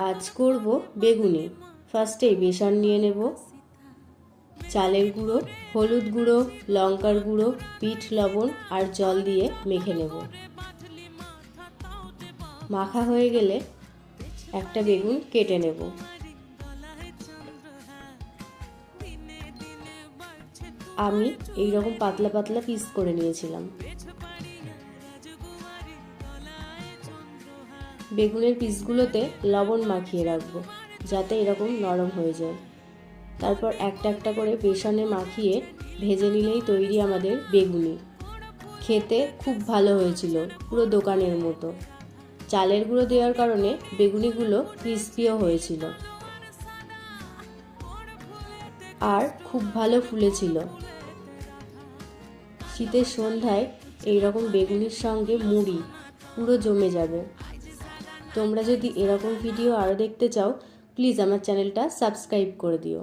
আজ করব বেগুনি। ফার্স্টেই বেসন নিয়ে নেব, চালের গুঁড়ো, হলুদ গুঁড়ো, লঙ্কার গুঁড়ো, বিট লবণ আর জল দিয়ে মেখে নেব। মাখা হয়ে গেলে একটা বেগুন কেটে নেব। আমি এইরকম পাতলা পাতলা পিস করে নিয়েছিলাম। বেগুনের পিসগুলোতে লবণ মাখিয়ে রাখবো যাতে এরকম নরম হয়ে যায়। তারপর একটা একটা করে বেসনে মাখিয়ে ভেজে নিলেই তৈরি আমাদের বেগুনি। খেতে খুব ভালো হয়েছিল, পুরো দোকানের মতো। চালের গুঁড়ো দেওয়ার কারণে বেগুনিগুলো ক্রিস্পিও হয়েছিল আর খুব ভালো ফুলেছিল। শীতের সন্ধ্যায় এইরকম বেগুনির সঙ্গে মুড়ি পুরো জমে যাবে। তোমরা যদি এরকম ভিডিও আরও দেখতে চাও, প্লিজ আমার চ্যানেলটা সাবস্ক্রাইব করে দিও।